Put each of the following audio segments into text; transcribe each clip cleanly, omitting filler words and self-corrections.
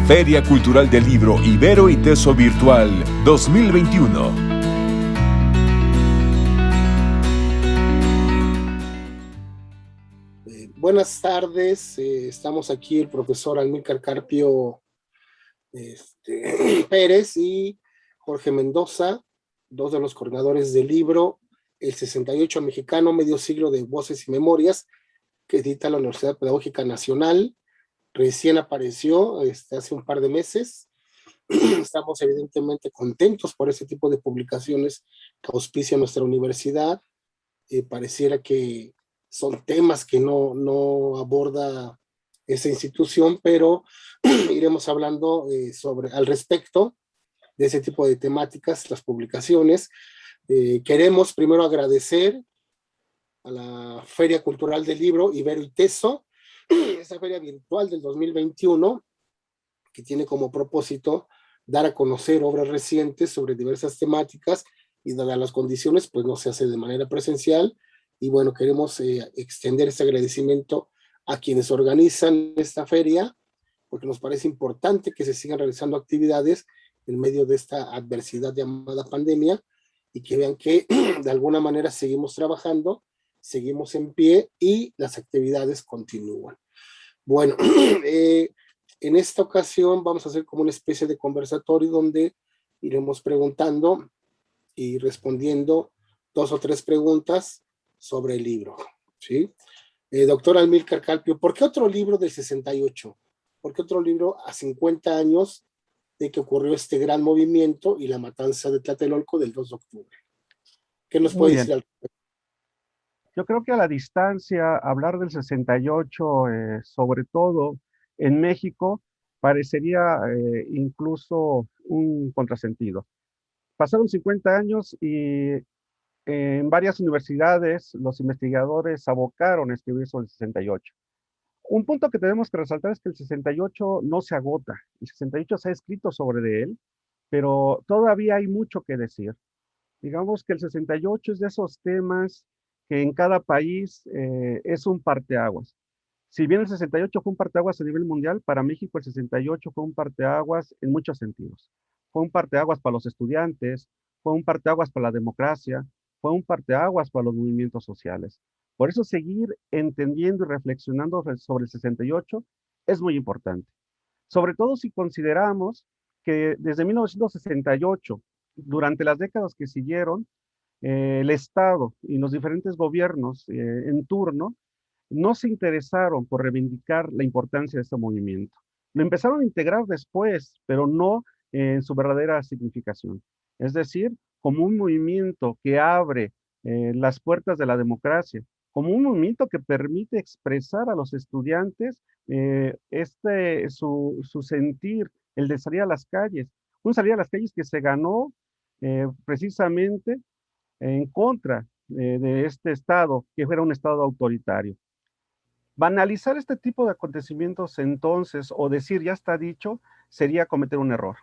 Feria Cultural del Libro Ibero Iteso Virtual 2021. Buenas tardes, estamos aquí el profesor Amílcar Carpio Pérez y Jorge Mendoza, dos de los coordinadores del libro El 68 Mexicano, medio siglo de voces y memorias, que edita la Universidad Pedagógica Nacional. Recién apareció hace un par de meses. Estamos evidentemente contentos por ese tipo de publicaciones que auspicia nuestra universidad. Pareciera que son temas que no aborda esa institución, pero iremos hablando al respecto de ese tipo de temáticas, las publicaciones. Queremos primero agradecer a la Feria Cultural del Libro Ibero Iteso, esa feria virtual del 2021, que tiene como propósito dar a conocer obras recientes sobre diversas temáticas, y dadas las condiciones, pues no se hace de manera presencial. Y bueno, queremos extender este agradecimiento a quienes organizan esta feria, porque nos parece importante que se sigan realizando actividades en medio de esta adversidad llamada pandemia, y que vean que de alguna manera seguimos trabajando, seguimos en pie y las actividades continúan. Bueno, en esta ocasión vamos a hacer como una especie de conversatorio donde iremos preguntando y respondiendo 2 o 3 preguntas sobre el libro, ¿sí? Doctor Amílcar Carpio, ¿por qué otro libro del 68? ¿Por qué otro libro a 50 años de que ocurrió este gran movimiento y la matanza de Tlatelolco del 2 de octubre? ¿Qué nos Muy puede bien. decir al respecto? Yo creo que a la distancia, hablar del 68, sobre todo en México, parecería incluso un contrasentido. Pasaron 50 años y en varias universidades los investigadores abocaron a escribir sobre el 68. Un punto que tenemos que resaltar es que el 68 no se agota. El 68 se ha escrito sobre de él, pero todavía hay mucho que decir. Digamos que el 68 es de esos temas que en cada país es un parteaguas. Si bien el 68 fue un parteaguas a nivel mundial, para México el 68 fue un parteaguas en muchos sentidos. Fue un parteaguas para los estudiantes, fue un parteaguas para la democracia, fue un parteaguas para los movimientos sociales. Por eso seguir entendiendo y reflexionando sobre el 68 es muy importante. Sobre todo si consideramos que desde 1968, durante las décadas que siguieron, el Estado y los diferentes gobiernos en turno no se interesaron por reivindicar la importancia de este movimiento. Lo empezaron a integrar después, pero no en su verdadera significación. Es decir, como un movimiento que abre las puertas de la democracia, como un movimiento que permite expresar a los estudiantes su sentir, el de salir a las calles. Un salir a las calles que se ganó precisamente en contra de este Estado, que era un Estado autoritario. Banalizar este tipo de acontecimientos entonces, o decir ya está dicho, sería cometer un error.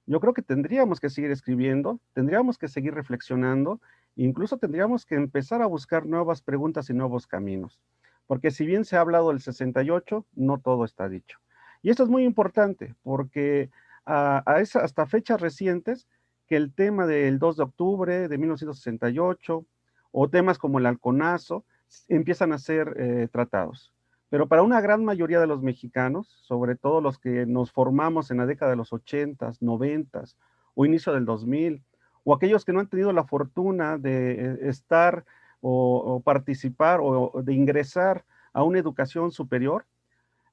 Yo creo que tendríamos que seguir escribiendo, tendríamos que seguir reflexionando, incluso tendríamos que empezar a buscar nuevas preguntas y nuevos caminos. Porque si bien se ha hablado del 68, no todo está dicho. Y esto es muy importante, porque hasta fechas recientes, que el tema del 2 de octubre de 1968, o temas como el halconazo, empiezan a ser tratados. Pero para una gran mayoría de los mexicanos, sobre todo los que nos formamos en la década de los 80s, 90s o inicio del 2000, o aquellos que no han tenido la fortuna de estar o participar o de ingresar a una educación superior,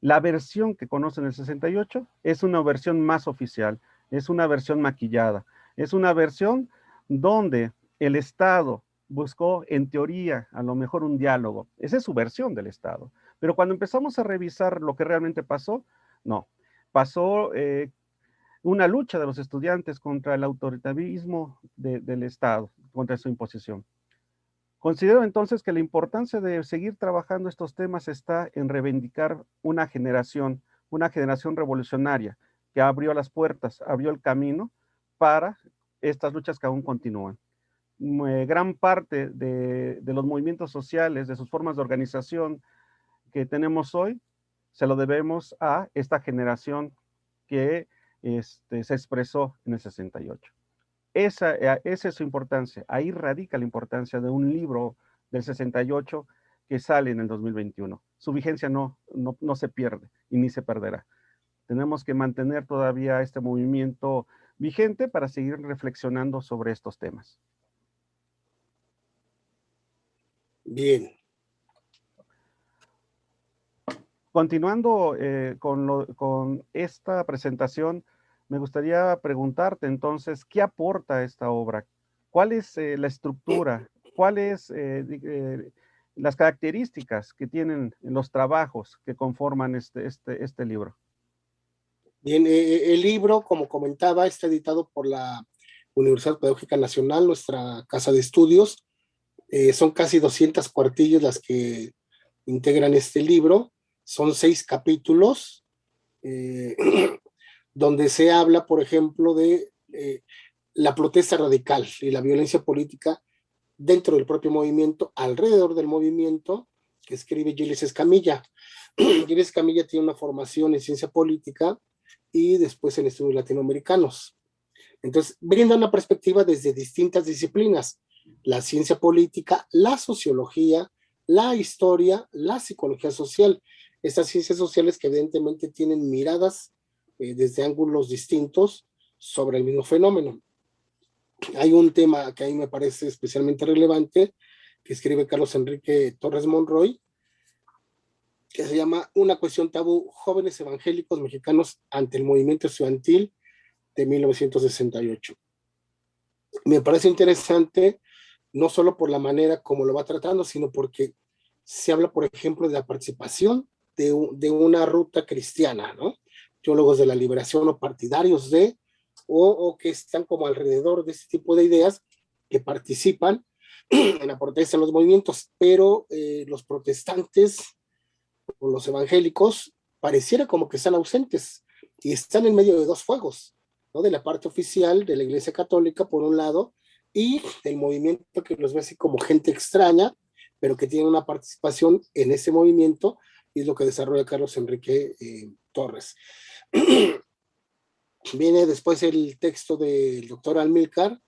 la versión que conocen el 68 es una versión más oficial, es una versión maquillada, es una versión donde el Estado buscó, en teoría, a lo mejor un diálogo. Esa es su versión del Estado. Pero cuando empezamos a revisar lo que realmente pasó, no. Pasó una lucha de los estudiantes contra el autoritarismo del Estado, contra su imposición. Considero entonces que la importancia de seguir trabajando estos temas está en reivindicar una generación revolucionaria que abrió las puertas, abrió el camino para estas luchas que aún continúan. Gran parte de los movimientos sociales, de sus formas de organización que tenemos hoy, se lo debemos a esta generación que se expresó en el 68. Esa es su importancia, ahí radica la importancia de un libro del 68 que sale en el 2021. Su vigencia no se pierde y ni se perderá. Tenemos que mantener todavía este movimiento vigente para seguir reflexionando sobre estos temas. Bien. Continuando con esta presentación, me gustaría preguntarte entonces, ¿qué aporta esta obra? ¿Cuál es la estructura? ¿Cuáles las características que tienen los trabajos que conforman este libro? Bien, el libro, como comentaba, está editado por la Universidad Pedagógica Nacional, nuestra casa de estudios. Son casi 200 cuartillas las que integran este libro. Son 6 capítulos, donde se habla, por ejemplo, de la protesta radical y la violencia política dentro del propio movimiento, alrededor del movimiento, que escribe Gilles Escamilla. Gilles Escamilla tiene una formación en ciencia política y después en estudios latinoamericanos. Entonces, brinda una perspectiva desde distintas disciplinas: la ciencia política, la sociología, la historia, la psicología social. Estas ciencias sociales que evidentemente tienen miradas desde ángulos distintos sobre el mismo fenómeno. Hay un tema que a mí me parece especialmente relevante, que escribe Carlos Enrique Torres Monroy, que se llama Una cuestión tabú: jóvenes evangélicos mexicanos ante el movimiento estudiantil de 1968. Me parece interesante, no solo por la manera como lo va tratando, sino porque se habla, por ejemplo, de la participación de una ruta cristiana, ¿no? Teólogos de la liberación o partidarios de, o que están como alrededor de este tipo de ideas, que participan en la protesta, en los movimientos, pero los protestantes o los evangélicos pareciera como que están ausentes y están en medio de dos fuegos, ¿no? De la parte oficial de la Iglesia Católica, por un lado, y del movimiento, que los ve así como gente extraña, pero que tiene una participación en ese movimiento, y es lo que desarrolla Carlos Enrique Torres. Viene después el texto del doctor Amílcar,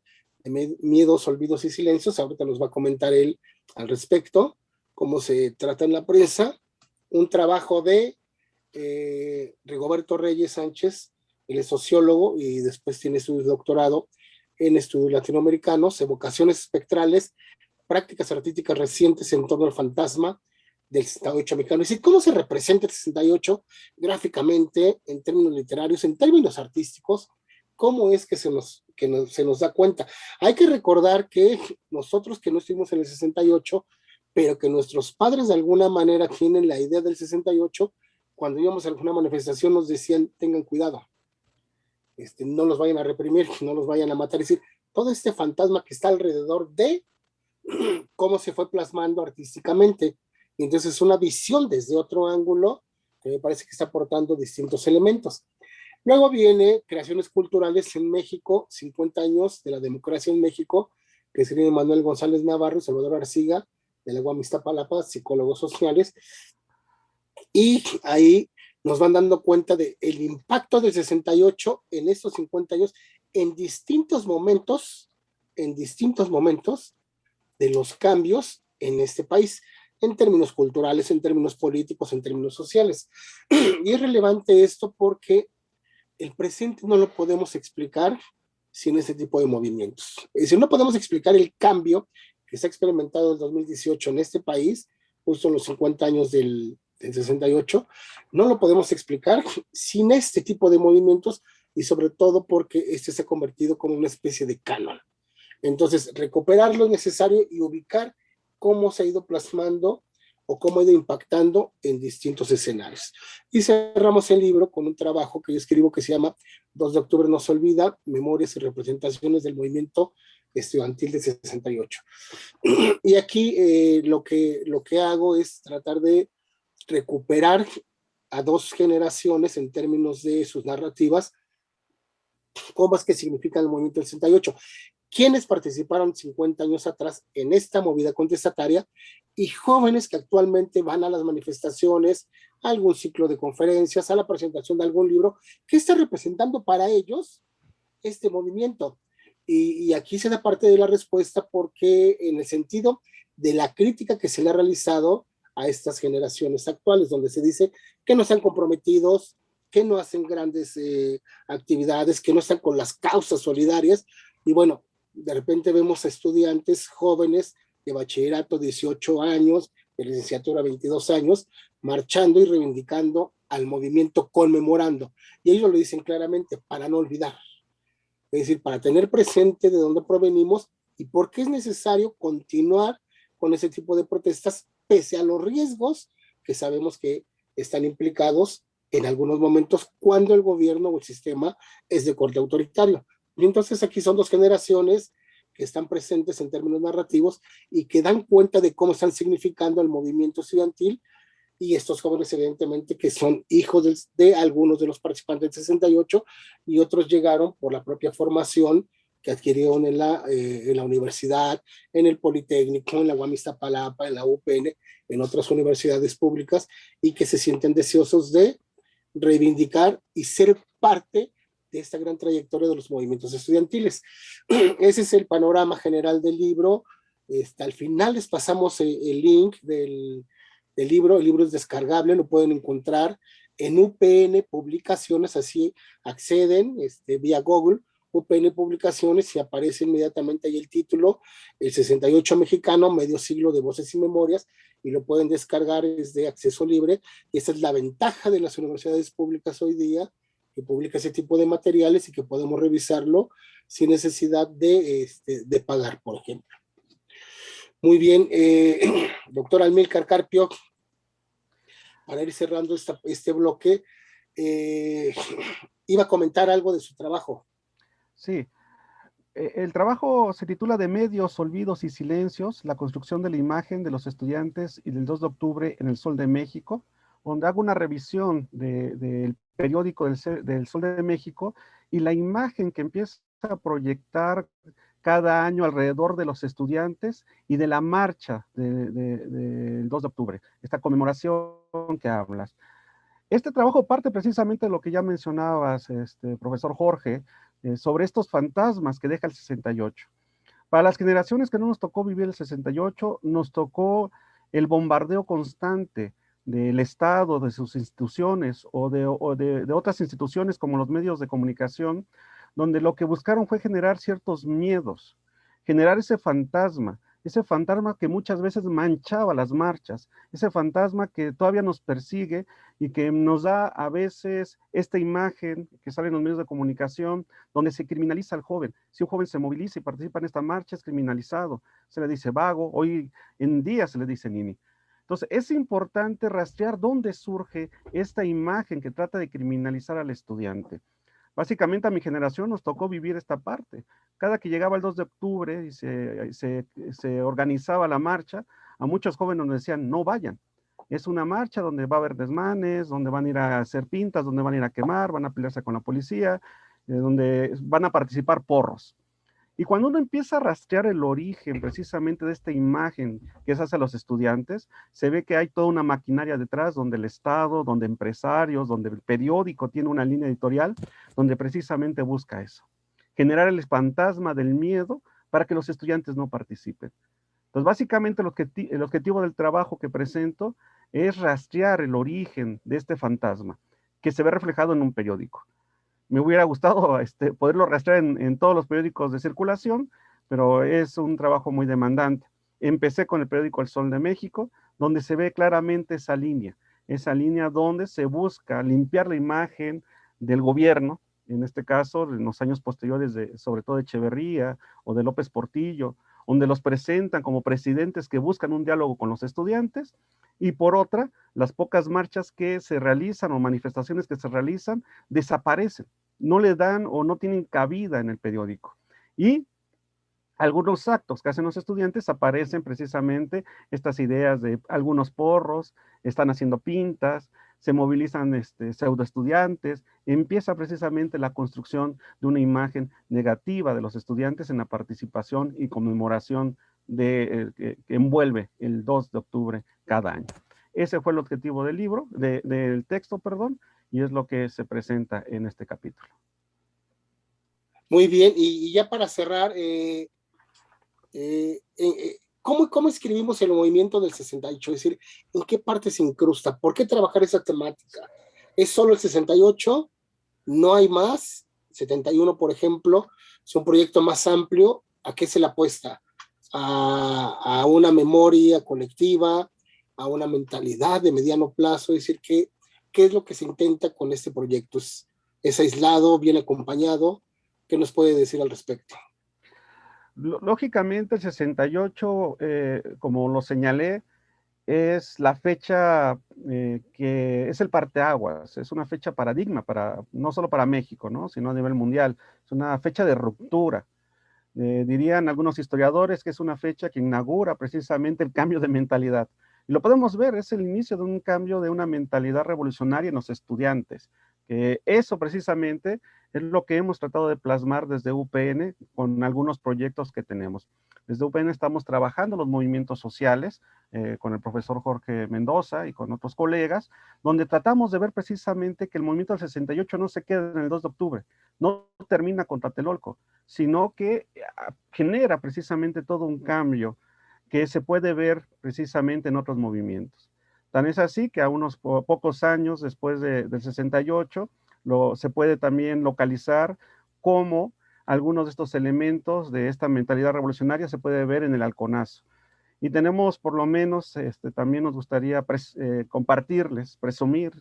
de Miedos, Olvidos y Silencios. Ahorita nos va a comentar él al respecto, cómo se trata en la prensa. Un trabajo de Rigoberto Reyes Sánchez, él es sociólogo y después tiene su doctorado en estudios latinoamericanos, evocaciones espectrales, prácticas artísticas recientes en torno al fantasma del 68 mexicano. Es decir, cómo se representa el 68 gráficamente, en términos literarios, en términos artísticos, cómo es que se nos da cuenta. Hay que recordar que nosotros, que no estuvimos en el 68, pero que nuestros padres de alguna manera tienen la idea del 68, cuando íbamos a alguna manifestación nos decían: tengan cuidado, no los vayan a reprimir, no los vayan a matar. Es decir, todo este fantasma que está alrededor de cómo se fue plasmando artísticamente. Y entonces es una visión desde otro ángulo que me parece que está aportando distintos elementos. Luego viene Creaciones Culturales en México, 50 años de la democracia en México, que escribe Manuel González Navarro y Salvador Arciga, de la UAM Iztapalapa, psicólogos sociales, y ahí nos van dando cuenta del impacto del 68 en estos 50 años, en distintos momentos de los cambios en este país, en términos culturales, en términos políticos, en términos sociales. Y es relevante esto porque el presente no lo podemos explicar sin ese tipo de movimientos. Es decir, no podemos explicar el cambio que se ha experimentado en el 2018 en este país, justo en los 50 años del 68, no lo podemos explicar sin este tipo de movimientos, y sobre todo porque este se ha convertido como una especie de canon. Entonces, recuperar lo necesario y ubicar cómo se ha ido plasmando o cómo ha ido impactando en distintos escenarios. Y cerramos el libro con un trabajo que yo escribo que se llama 2 de octubre no se olvida, memorias y representaciones del movimiento estudiantil de 68. Y aquí lo que hago es tratar de recuperar a 2 generaciones en términos de sus narrativas, cómo es que significa el movimiento del 68, quiénes participaron 50 años atrás en esta movida contestataria y jóvenes que actualmente van a las manifestaciones, a algún ciclo de conferencias, a la presentación de algún libro, que está representando para ellos este movimiento. Y aquí se da parte de la respuesta porque en el sentido de la crítica que se le ha realizado a estas generaciones actuales, donde se dice que no están comprometidos, que no hacen grandes actividades, que no están con las causas solidarias, y bueno, de repente vemos a estudiantes jóvenes de bachillerato, 18 años, de licenciatura, 22 años, marchando y reivindicando al movimiento, conmemorando. Y ellos lo dicen claramente, para no olvidar. Es decir, para tener presente de dónde provenimos y por qué es necesario continuar con ese tipo de protestas, pese a los riesgos que sabemos que están implicados en algunos momentos cuando el gobierno o el sistema es de corte autoritario. Y entonces aquí son dos generaciones que están presentes en términos narrativos y que dan cuenta de cómo están significando el movimiento estudiantil, y estos jóvenes evidentemente que son hijos de algunos de los participantes del 68 y otros llegaron por la propia formación que adquirieron en la universidad, en el Politécnico, en la UAM Iztapalapa, en la UPN, en otras universidades públicas, y que se sienten deseosos de reivindicar y ser parte de esta gran trayectoria de los movimientos estudiantiles. Ese es el panorama general del libro. Al final les pasamos el link del libro. El libro es descargable, lo pueden encontrar en UPN Publicaciones, así acceden vía Google, UPN Publicaciones, y aparece inmediatamente ahí el título, El 68 Mexicano, medio siglo de voces y memorias, y lo pueden descargar, es de acceso libre, y esa es la ventaja de las universidades públicas hoy día, que publica ese tipo de materiales y que podemos revisarlo sin necesidad de pagar, por ejemplo. Muy bien, doctor Amílcar Carpio, para ir cerrando este bloque, iba a comentar algo de su trabajo. Sí, el trabajo se titula De medios, olvidos y silencios, la construcción de la imagen de los estudiantes y del 2 de octubre en el Sol de México, donde hago una revisión del periódico del Sol de México y la imagen que empieza a proyectar cada año alrededor de los estudiantes y de la marcha del 2 de octubre, esta conmemoración que hablas. Este trabajo parte precisamente de lo que ya mencionabas, profesor Jorge, sobre estos fantasmas que deja el 68. Para las generaciones que no nos tocó vivir el 68, nos tocó el bombardeo constante del Estado, de sus instituciones o de otras instituciones como los medios de comunicación, donde lo que buscaron fue generar ciertos miedos, generar ese fantasma que muchas veces manchaba las marchas, ese fantasma que todavía nos persigue y que nos da a veces esta imagen que sale en los medios de comunicación donde se criminaliza al joven. Si un joven se moviliza y participa en esta marcha es criminalizado, se le dice vago, hoy en día se le dice nini. Entonces es importante rastrear dónde surge esta imagen que trata de criminalizar al estudiante. Básicamente a mi generación nos tocó vivir esta parte. Cada que llegaba el 2 de octubre y se organizaba la marcha, a muchos jóvenes nos decían, no vayan. Es una marcha donde va a haber desmanes, donde van a ir a hacer pintas, donde van a ir a quemar, van a pelearse con la policía, donde van a participar porros. Y cuando uno empieza a rastrear el origen precisamente de esta imagen que se hace a los estudiantes, se ve que hay toda una maquinaria detrás, donde el Estado, donde empresarios, donde el periódico tiene una línea editorial, donde precisamente busca eso, generar el fantasma del miedo para que los estudiantes no participen. Entonces, básicamente el objetivo del trabajo que presento es rastrear el origen de este fantasma, que se ve reflejado en un periódico. Me hubiera gustado poderlo rastrear en todos los periódicos de circulación, pero es un trabajo muy demandante. Empecé con el periódico El Sol de México, donde se ve claramente esa línea donde se busca limpiar la imagen del gobierno, en este caso, en los años posteriores, sobre todo de Echeverría o de López Portillo, donde los presentan como presidentes que buscan un diálogo con los estudiantes, y por otra, las pocas marchas que se realizan o manifestaciones que se realizan desaparecen, no le dan o no tienen cabida en el periódico. Y algunos actos que hacen los estudiantes aparecen precisamente estas ideas de algunos porros, están haciendo pintas, se movilizan pseudo estudiantes, empieza precisamente la construcción de una imagen negativa de los estudiantes en la participación y conmemoración que envuelve el 2 de octubre cada año. Ese fue el objetivo del libro, del texto, perdón, y es lo que se presenta en este capítulo. Muy bien, y ya para cerrar, ¿cómo escribimos el movimiento del 68? Es decir, ¿en qué parte se incrusta? ¿Por qué trabajar esa temática? ¿Es solo el 68? ¿No hay más? 71, por ejemplo, es un proyecto más amplio. ¿A qué se le apuesta? A una memoria colectiva, a una mentalidad de mediano plazo. Es decir, ¿qué es lo que se intenta con este proyecto? ¿Es aislado, bien acompañado? ¿Qué nos puede decir al respecto? Lógicamente, el 68, como lo señalé, es la fecha que es el parteaguas, es una fecha paradigma, no solo para México, ¿no?, sino a nivel mundial. Es una fecha de ruptura. Dirían algunos historiadores que es una fecha que inaugura precisamente el cambio de mentalidad. Y lo podemos ver, es el inicio de un cambio de una mentalidad revolucionaria en los estudiantes. Eso precisamente es lo que hemos tratado de plasmar desde UPN con algunos proyectos que tenemos. Desde UPN estamos trabajando los movimientos sociales con el profesor Jorge Mendoza y con otros colegas, donde tratamos de ver precisamente que el movimiento del 68 no se queda en el 2 de octubre, no termina con Tlatelolco, sino que genera precisamente todo un cambio que se puede ver precisamente en otros movimientos. Tan es así que a unos pocos años después del 68 se puede también localizar cómo algunos de estos elementos de esta mentalidad revolucionaria se puede ver en el halconazo. Y tenemos por lo menos, también nos gustaría compartirles, presumir,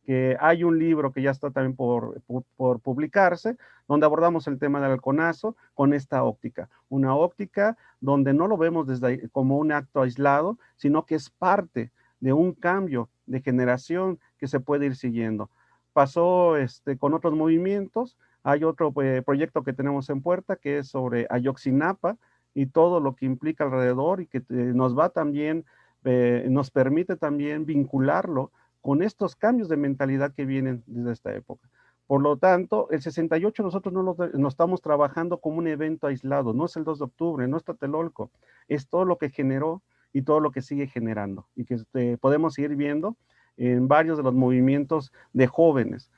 que hay un libro que ya está también por publicarse, donde abordamos el tema del halconazo con esta óptica. Una óptica donde no lo vemos como un acto aislado, sino que es parte de un cambio de generación que se puede ir siguiendo. Pasó con otros movimientos. Hay otro proyecto que tenemos en puerta que es sobre Ayotzinapa y todo lo que implica alrededor y que nos va también, nos permite también vincularlo con estos cambios de mentalidad que vienen desde esta época. Por lo tanto, el 68 nosotros no estamos trabajando como un evento aislado, no es el 2 de octubre, no es Tlatelolco, es todo lo que generó y todo lo que sigue generando y que podemos seguir viendo en varios de los movimientos de jóvenes,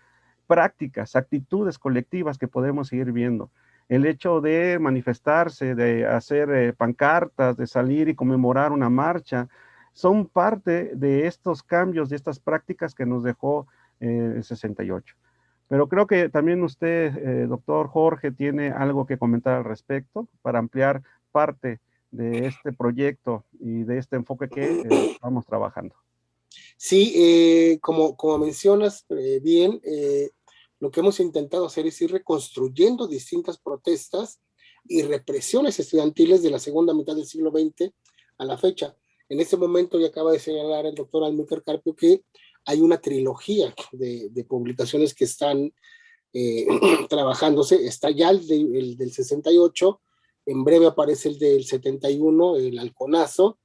prácticas, actitudes colectivas que podemos seguir viendo. El hecho de manifestarse, de hacer pancartas, de salir y conmemorar una marcha, son parte de estos cambios, de estas prácticas que nos dejó el 68. Pero creo que también usted, doctor Jorge, tiene algo que comentar al respecto para ampliar parte de este proyecto y de este enfoque que estamos trabajando. Sí, como mencionas bien, lo que hemos intentado hacer es ir reconstruyendo distintas protestas y represiones estudiantiles de la segunda mitad del siglo XX a la fecha. En este momento, ya acaba de señalar el doctor Almícar Carpio que hay una trilogía de publicaciones que están trabajándose. Está ya el del 68, en breve aparece el del 71, el halconazo,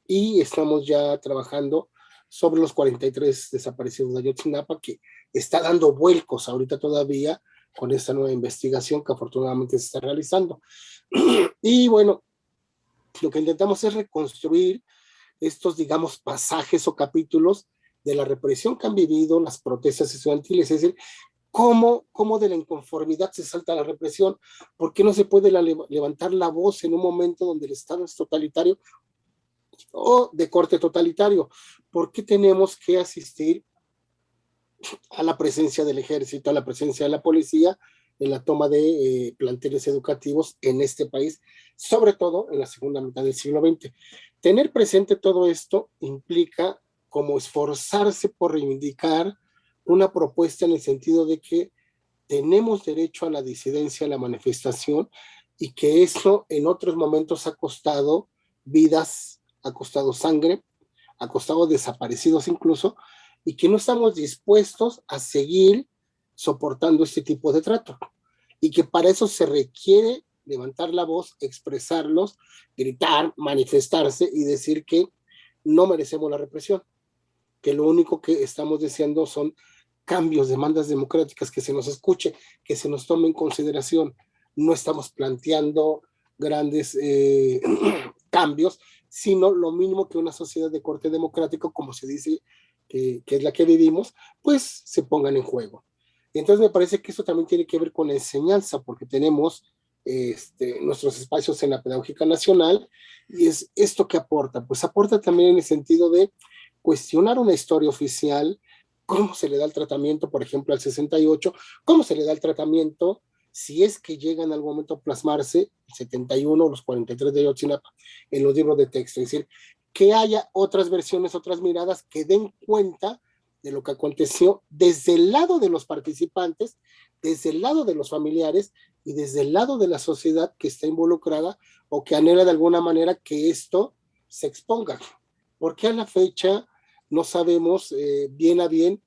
y estamos ya trabajando sobre los 43 desaparecidos de Ayotzinapa, que está dando vuelcos ahorita todavía con esta nueva investigación que afortunadamente se está realizando. Y bueno, lo que intentamos es reconstruir estos, digamos, pasajes o capítulos de la represión que han vivido las protestas estudiantiles, es decir, cómo de la inconformidad se salta la represión, por qué no se puede levantar la voz en un momento donde el Estado es totalitario o de corte totalitario, por qué tenemos que asistir a la presencia del ejército, a la presencia de la policía en la toma de planteles educativos en este país, sobre todo en la segunda mitad del siglo XX. Tener presente todo esto implica como esforzarse por reivindicar una propuesta en el sentido de que tenemos derecho a la disidencia, a la manifestación, y que eso en otros momentos ha costado vidas, ha costado sangre, ha costado desaparecidos incluso, y que no estamos dispuestos a seguir soportando este tipo de trato. Y que para eso se requiere levantar la voz, expresarlos, gritar, manifestarse y decir que no merecemos la represión, que lo único que estamos deseando son cambios, demandas democráticas, que se nos escuche, que se nos tome en consideración. No estamos planteando grandes cambios, sino lo mínimo que una sociedad de corte democrático, como se dice que es la que vivimos, pues se pongan en juego. Entonces me parece que eso también tiene que ver con la enseñanza, porque tenemos nuestros espacios en la Pedagógica Nacional, y es esto que aporta, pues aporta también en el sentido de cuestionar una historia oficial, cómo se le da el tratamiento, por ejemplo, al 68, cómo se le da el tratamiento si es que llega en algún momento a plasmarse el 71 o los 43 de Ayotzinapa en los libros de texto, es decir, que haya otras versiones, otras miradas que den cuenta de lo que aconteció desde el lado de los participantes, desde el lado de los familiares y desde el lado de la sociedad que está involucrada o que anhela de alguna manera que esto se exponga. Porque a la fecha no sabemos bien a bien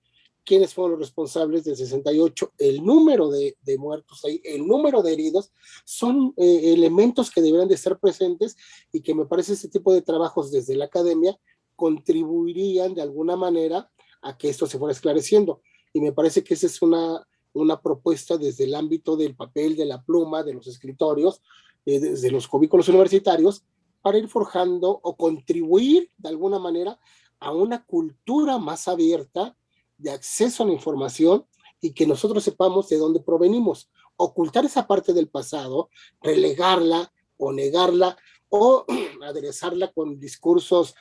quiénes fueron los responsables del 68, el número de muertos ahí, el número de heridos, son elementos que deberían de estar presentes y que me parece este tipo de trabajos desde la academia contribuirían de alguna manera a que esto se fuera esclareciendo. Y me parece que esa es una propuesta desde el ámbito del papel, de la pluma, de los escritorios, desde los cubículos universitarios, para ir forjando o contribuir de alguna manera a una cultura más abierta de acceso a la información y que nosotros sepamos de dónde provenimos. Ocultar esa parte del pasado, relegarla o negarla o aderezarla con discursos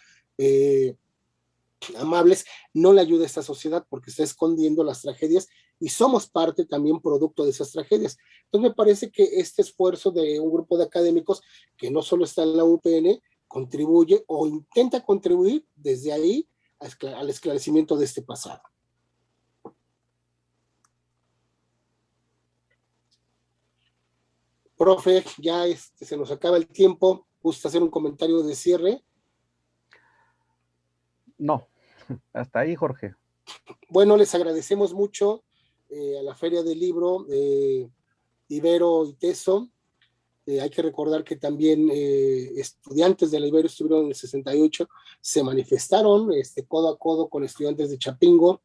amables, no le ayuda a esta sociedad porque está escondiendo las tragedias y somos parte también producto de esas tragedias. Entonces me parece que este esfuerzo de un grupo de académicos que no solo está en la UPN, contribuye o intenta contribuir desde ahí al esclarecimiento de este pasado. Profe, ya se nos acaba el tiempo. ¿Gusta hacer un comentario de cierre? No, hasta ahí, Jorge. Bueno, les agradecemos mucho a la Feria del Libro Ibero y Teso. Hay que recordar que también estudiantes de la Ibero estuvieron en el 68, se manifestaron codo a codo con estudiantes de Chapingo,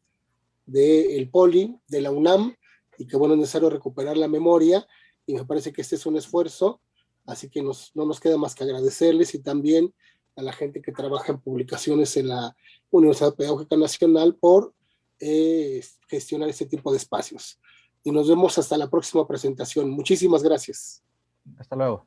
del Poli, de la UNAM, y que bueno, es necesario recuperar la memoria, y me parece que este es un esfuerzo, así que no nos queda más que agradecerles, y también a la gente que trabaja en publicaciones en la Universidad Pedagógica Nacional por gestionar este tipo de espacios. Y nos vemos hasta la próxima presentación. Muchísimas gracias. Hasta luego.